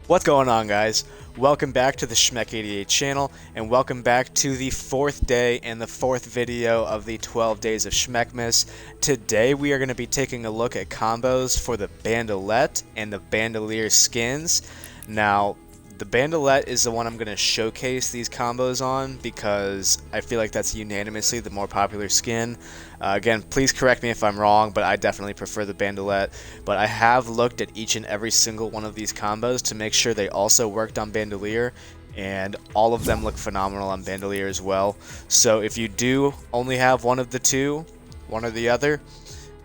What's going on, guys? Welcome back to the Schmeck88 channel, and welcome back to the fourth day and the fourth video of the 12 Days of Schmeckmas. Today we are going to be taking a look at combos for the Bandolette and the Bandolier skins. Now, the Bandolette is the one I'm going to showcase these combos on because I feel like that's unanimously the more popular skin. Again, please correct me if I'm wrong, but I definitely prefer the Bandolette. But I have looked at each and every single one of these combos to make sure they also worked on Bandolier, and all of them look phenomenal on Bandolier as well. So if you do only have one of the two, one or the other,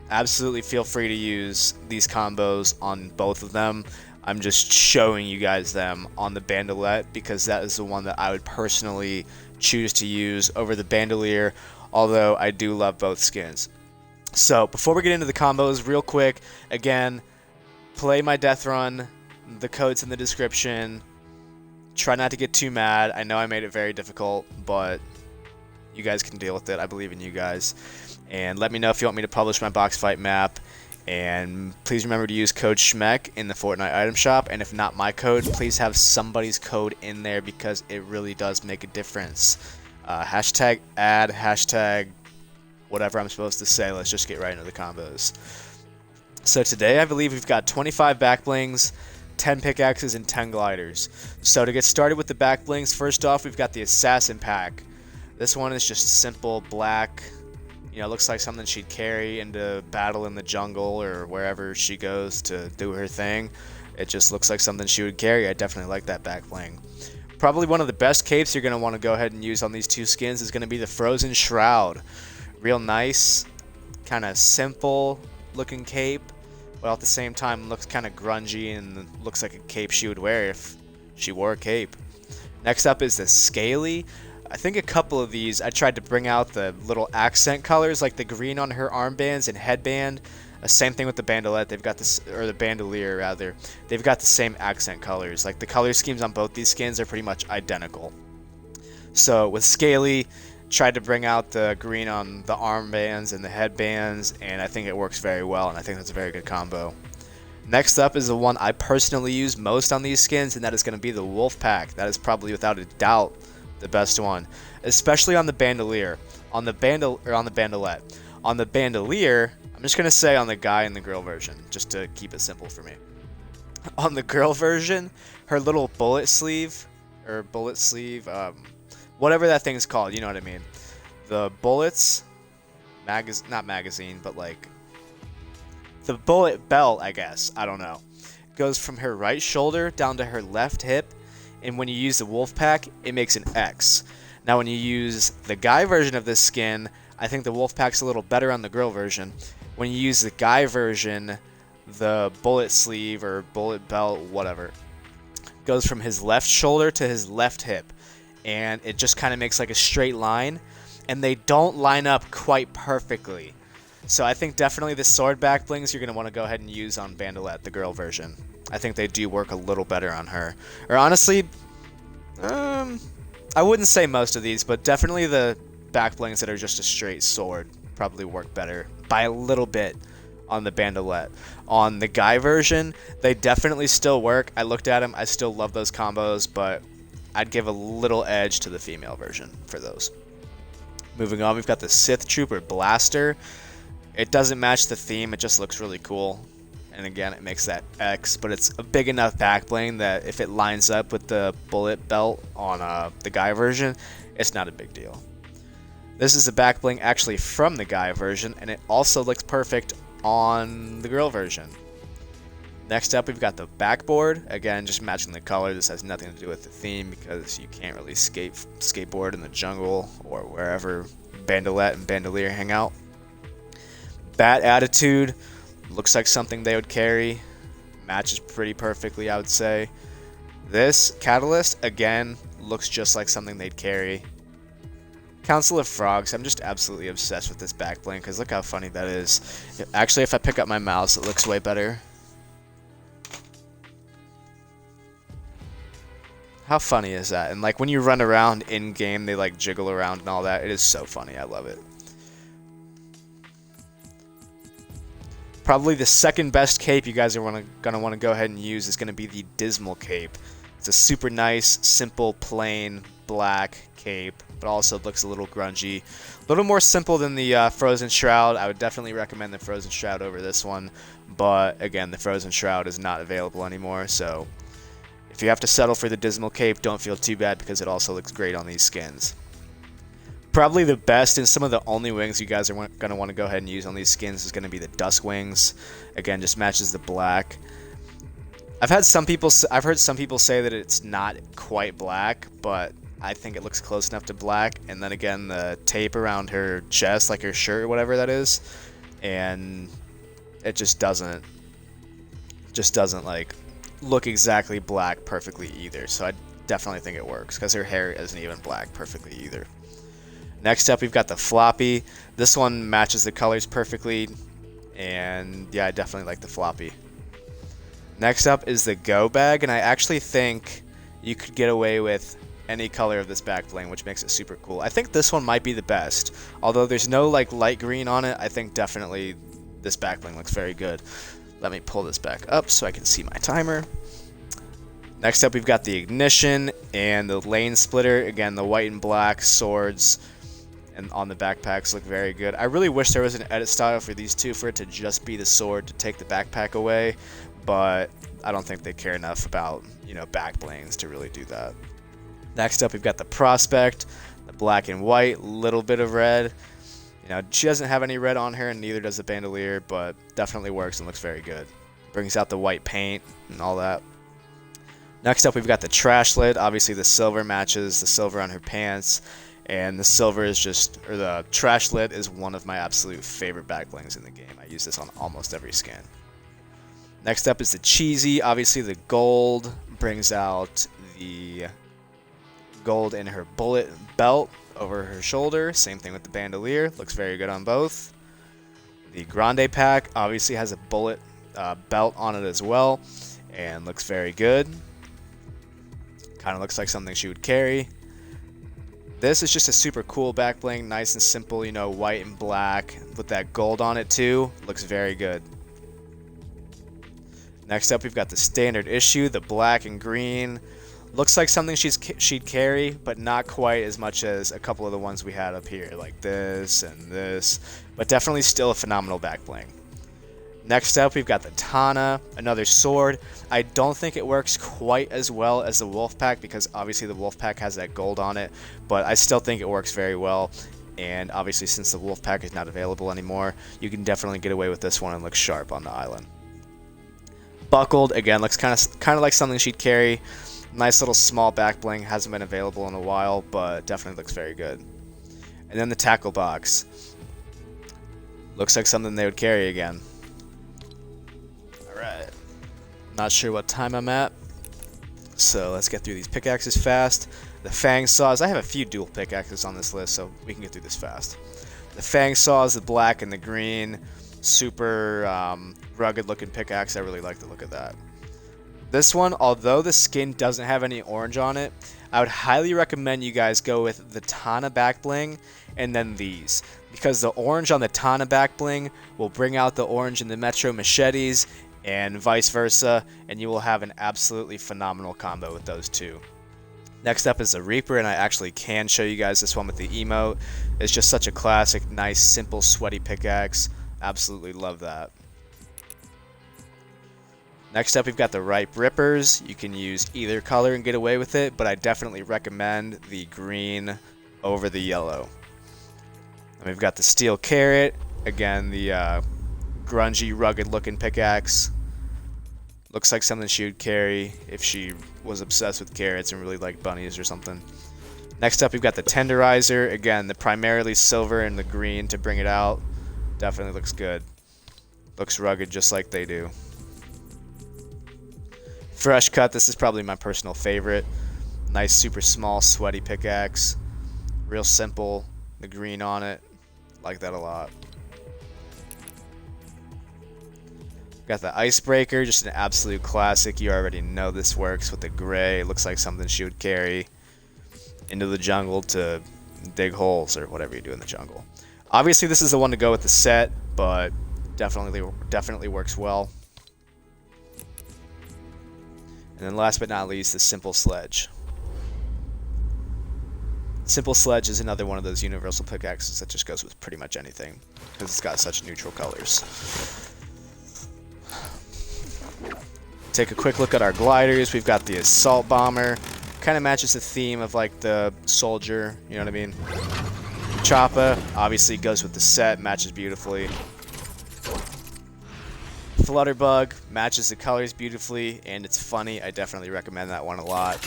absolutely feel free to use these combos on both of them. I'm just showing you guys them on the Bandolette because that is the one that I would personally choose to use over the Bandolier, although I do love both skins. So before we get into the combos, real quick, again, play my death run. The code's in the description. Try not to get too mad. I know I made it very difficult, but you guys can deal with it. I believe in you guys. And let me know if you want me to publish my box fight map. And please remember to use code Schmeck in the Fortnite item shop. And if not my code, please have somebody's code in there because it really does make a difference. Hashtag ad, hashtag whatever I'm supposed to say. Let's just get right into the combos. So today I believe we've got 25 Backblings, 10 Pickaxes, and 10 Gliders. So to get started with the Backblings, first off we've got the Assassin Pack. This one is just simple black. You know, looks like something she'd carry into battle in the jungle or wherever she goes to do her thing. It just looks like something she would carry. I definitely like that back bling. Probably one of the best capes you're going to want to go ahead and use on these two skins is going to be the Frozen Shroud. Real nice, kind of simple looking cape, but at the same time looks kind of grungy and looks like a cape she would wear if she wore a cape. Next up is the Scaly. I think a couple of these I tried to bring out the little accent colors, like the green on her armbands and headband. Same thing with the Bandolette. They've got this, or the Bandolier rather. They've got the same accent colors. Like the color schemes on both these skins are pretty much identical. So with Scaly, tried to bring out the green on the armbands and the headbands, and I think it works very well, and I think that's a very good combo. Next up is the one I personally use most on these skins, and that is going to be the Wolf Pack. That is probably without a doubt the best one, especially on the Bandolier. On the Bandolette. On the Bandolier, I'm just gonna say on the guy and the girl version, just to keep it simple for me. On the girl version, her little bullet sleeve, whatever that thing's called, you know what I mean. The bullets, not magazine, but like the bullet belt, I guess. I don't know. Goes from her right shoulder down to her left hip. And when you use the Wolf Pack, it makes an X. Now when you use the guy version of this skin, I think the Wolf Pack's a little better on the girl version. When you use the guy version, the bullet sleeve or bullet belt, whatever, goes from his left shoulder to his left hip. And it just kind of makes like a straight line. And they don't line up quite perfectly. So I think definitely the sword back blings you're going to want to go ahead and use on Bandolette, the girl version. I think they do work a little better on her. Or honestly, I wouldn't say most of these, but definitely the back blings that are just a straight sword probably work better by a little bit on the Bandolette. On the guy version, they definitely still work. I looked at them. I still love those combos, but I'd give a little edge to the female version for those. Moving on, we've got the Sith Trooper Blaster. It doesn't match the theme. It just looks really cool. And again, it makes that X, but it's a big enough back bling that if it lines up with the bullet belt on the guy version, it's not a big deal. This is a back bling actually from the guy version, and it also looks perfect on the girl version. Next up, we've got the backboard. Again, just matching the color. This has nothing to do with the theme because you can't really skateboard in the jungle or wherever Bandolette and Bandolier hang out. Bat Attitude. Looks like something they would carry. Matches pretty perfectly, I would say. This Catalyst, again, looks just like something they'd carry. Council of Frogs. I'm just absolutely obsessed with this back bling because look how funny that is. Actually, if I pick up my mouse, it looks way better. How funny is that? And like when you run around in game, they like jiggle around and all that. It is so funny. I love it. Probably the second best cape you guys are gonna want to go ahead and use is gonna be the Dismal Cape. It's a super nice, simple, plain black cape, but also looks a little grungy. A little more simple than the Frozen Shroud. I would definitely recommend the Frozen Shroud over this one, but again, the Frozen Shroud is not available anymore, so if you have to settle for the Dismal Cape, don't feel too bad because it also looks great on these skins. Probably the best and some of the only wings you guys are going to want to go ahead and use on these skins is going to be the Dusk Wings. Again, just matches the black. I've heard some people say that it's not quite black, but I think it looks close enough to black. And then again, the tape around her chest, like her shirt or whatever that is, and it just doesn't like look exactly black perfectly either. So I definitely think it works because her hair isn't even black perfectly either. Next up, we've got the Floppy. This one matches the colors perfectly, and yeah, I definitely like the Floppy. Next up is the Go Bag, and I actually think you could get away with any color of this back bling, which makes it super cool. I think this one might be the best. Although there's no like light green on it, I think definitely this back bling looks very good. Let me pull this back up so I can see my timer. Next up, we've got the Ignition and the Lane Splitter. Again, the white and black swords and on the backpacks look very good. I really wish there was an edit style for these two for it to just be the sword to take the backpack away, but I don't think they care enough about, you know, back blings to really do that. Next up, we've got the Prospect, the black and white, little bit of red. You know, she doesn't have any red on her, and neither does the Bandolier, but definitely works and looks very good. Brings out the white paint and all that. Next up, we've got the Trash Lid. Obviously, the silver matches the silver on her pants, and the silver is the Trash Lid is one of my absolute favorite back blings in the game. I use this on almost every skin. Next up is the Cheesy. Obviously, the gold brings out the gold in her bullet belt over her shoulder. Same thing with the Bandolier. Looks very good on both. The Grande Pack obviously has a bullet belt on it as well, and looks very good. Kind of looks like something she would carry. This is just a super cool back bling, nice and simple, you know, white and black with that gold on it too. Looks very good. Next up, we've got the standard issue, the black and green. Looks like something she'd carry, but not quite as much as a couple of the ones we had up here, like this and this, but definitely still a phenomenal back bling. Next up, we've got the Tana, another sword. I don't think it works quite as well as the Wolf Pack because obviously the Wolf Pack has that gold on it, but I still think it works very well. And obviously, since the Wolf Pack is not available anymore, you can definitely get away with this one and look sharp on the island. Buckled, again, looks kind of like something she'd carry. Nice little small back bling, hasn't been available in a while, but definitely looks very good. And then the Tackle Box. Looks like something they would carry again. Alright. Not sure what time I'm at, so let's get through these pickaxes fast. The Fang Saws, I have a few dual pickaxes on this list, so we can get through this fast. The Fang Saws, the black and the green, super rugged looking pickaxe. I really like the look of that. This one, although the skin doesn't have any orange on it, I would highly recommend you guys go with the Tana back bling and then these, because the orange on the Tana back bling will bring out the orange in the Metro machetes and vice versa, and you will have an absolutely phenomenal combo with those two. Next up is the Reaper, and I actually can show you guys this one with the emote. It's just such a classic, nice, simple, sweaty pickaxe. Absolutely love that. Next up, we've got the Ripe Rippers. You can use either color and get away with it, but I definitely recommend the green over the yellow. And we've got the Steel Carrot. Again, the grungy, rugged-looking pickaxe. Looks like something she would carry if she was obsessed with carrots and really liked bunnies or something. Next up, we've got the Tenderizer. Again, the primarily silver and the green to bring it out. Definitely looks good. Looks rugged just like they do. Fresh Cut, this is probably my personal favorite. Nice, super small, sweaty pickaxe. Real simple. The green on it. Like that a lot. Got the Icebreaker, just an absolute classic. You already know this works with the gray. Looks like something she would carry into the jungle to dig holes or whatever you do in the jungle. Obviously, this is the one to go with the set, but Definitely works well. And then last but not least, the Simple Sledge. Simple Sledge is another one of those universal pickaxes that just goes with pretty much anything because it's got such neutral colors. Take a quick look at our gliders. We've got the Assault Bomber. Kind of matches the theme of like the soldier, you know what I mean? Choppa obviously goes with the set, matches beautifully. Flutterbug matches the colors beautifully, and it's funny. I definitely recommend that one a lot.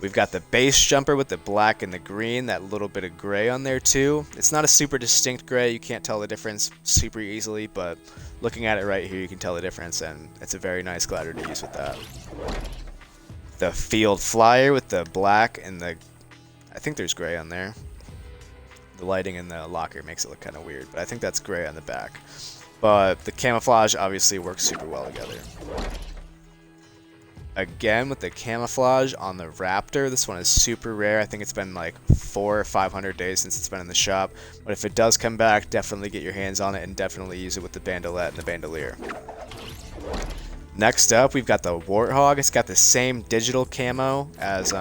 We've got the base jumper with the black and the green, that little bit of gray on there too. It's not a super distinct gray, you can't tell the difference super easily, but looking at it right here you can tell the difference, and it's a very nice glider to use with that. The Field Flyer with the black and the, I think there's gray on there. The lighting in the locker makes it look kind of weird, but I think that's gray on the back. But the camouflage obviously works super well together. Again, with the camouflage on the Raptor, this one is super rare. I think it's been like 400 or 500 days since it's been in the shop. But if it does come back, definitely get your hands on it and definitely use it with the Bandolette and the Bandolier. Next up, we've got the Warthog. It's got the same digital camo as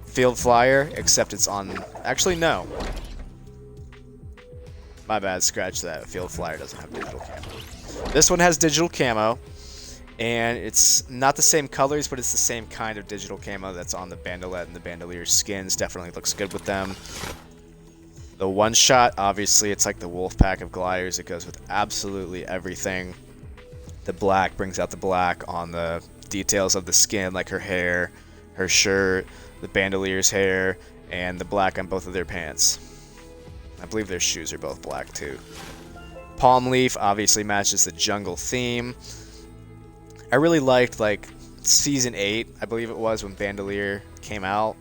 Field Flyer, except it's on... Actually, no. My bad, scratch that. Field Flyer doesn't have digital camo. This one has digital camo. And it's not the same colors, but it's the same kind of digital camo that's on the Bandolette and the Bandolier skins. Definitely looks good with them. The one shot, obviously, it's like the wolf pack of gliders. It goes with absolutely everything. The black brings out the black on the details of the skin, like her hair, her shirt, the Bandolier's hair, and the black on both of their pants. I believe their shoes are both black too. Palm Leaf obviously matches the jungle theme. I really liked like season 8, I believe it was, when Bandolier came out,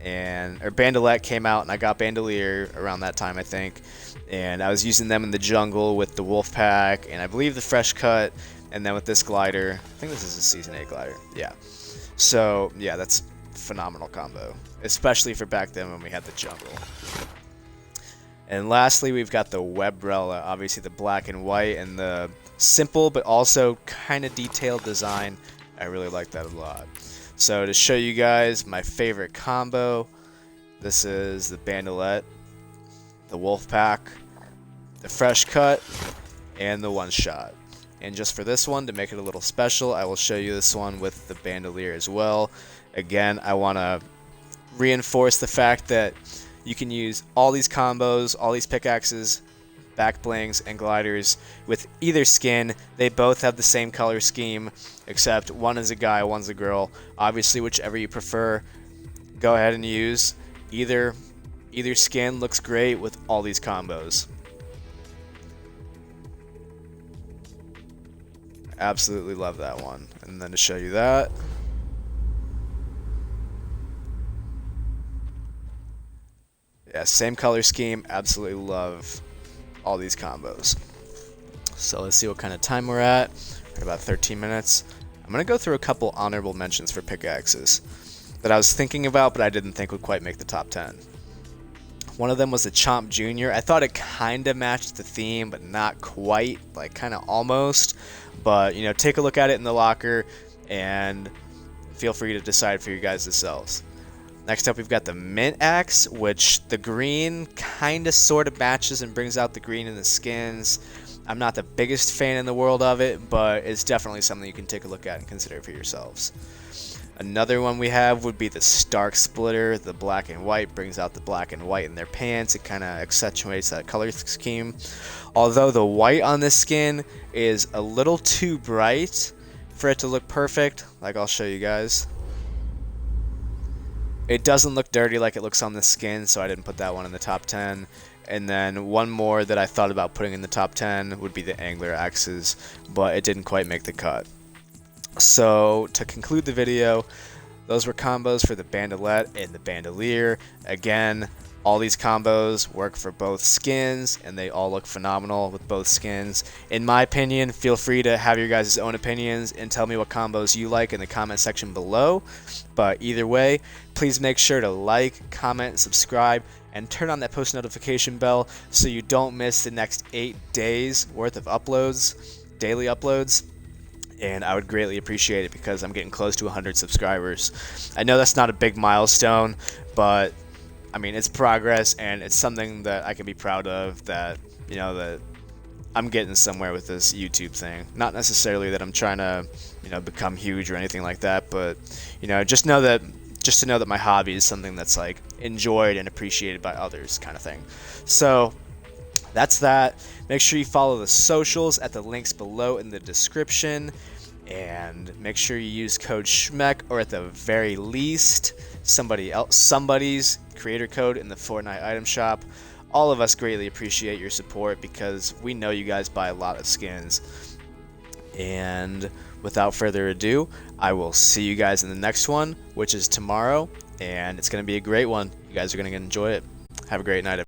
or Bandolette came out, and I got Bandolier around that time, I think, and I was using them in the jungle with the wolf pack, and I believe the fresh cut, and then with this glider, I think this is a season 8 glider, yeah. So yeah, that's a phenomenal combo, especially for back then when we had the jungle. And lastly, we've got the Webrella, obviously the black and white and the simple but also kind of detailed design. I really like that a lot. So to show you guys my favorite combo, this is the Bandolette, the wolf pack, the fresh cut, and the one shot. And just for this one, to make it a little special, I will show you this one with the Bandolier as well. Again, I want to reinforce the fact that you can use all these combos, all these pickaxes, backblings, and gliders with either skin. They both have the same color scheme, except one is a guy, one's a girl. Obviously, whichever you prefer, go ahead and use. Either skin looks great with all these combos. Absolutely love that one. And then to show you that, yeah, same color scheme. Absolutely love all these combos. So let's see what kind of time we're at. We're at about 13 minutes. I'm going to go through a couple honorable mentions for pickaxes that I was thinking about, but I didn't think would quite make the top 10. One of them was the Chomp Jr. I thought it kind of matched the theme, but not quite, like kind of almost. But, you know, take a look at it in the locker and feel free to decide for you guys yourselves. Next up, we've got the Mint Axe, which the green kind of sort of matches and brings out the green in the skins. I'm not the biggest fan in the world of it, but it's definitely something you can take a look at and consider for yourselves. Another one we have would be the Stark Splitter. The black and white brings out the black and white in their pants. It kind of accentuates that color scheme. Although the white on this skin is a little too bright for it to look perfect, like I'll show you guys. It doesn't look dirty like it looks on the skin, so I didn't put that one in the top 10. And then one more that I thought about putting in the top 10 would be the Angler Axes, but it didn't quite make the cut. So to conclude the video, those were combos for the Bandolette and the Bandolier. Again, All these combos work for both skins, and they all look phenomenal with both skins. In my opinion, feel free to have your guys' own opinions and tell me what combos you like in the comment section below. But either way, please make sure to like, comment, subscribe, and turn on that post notification bell so you don't miss the next 8 days worth of uploads, daily uploads. And I would greatly appreciate it because I'm getting close to 100 subscribers. I know that's not a big milestone, but I mean, it's progress, and it's something that I can be proud of, that, you know, that I'm getting somewhere with this YouTube thing. Not necessarily that I'm trying to, you know, become huge or anything like that, but, you know, just to know that my hobby is something that's, like, enjoyed and appreciated by others, kind of thing. So that's that. Make sure you follow the socials at the links below in the description, and make sure you use code Schmeck, or at the very least somebody's creator code in the Fortnite item shop. All of us greatly appreciate your support because we know you guys buy a lot of skins. And without further ado, I will see you guys in the next one, which is tomorrow, and it's going to be a great one. You guys are going to enjoy it. Have a great night.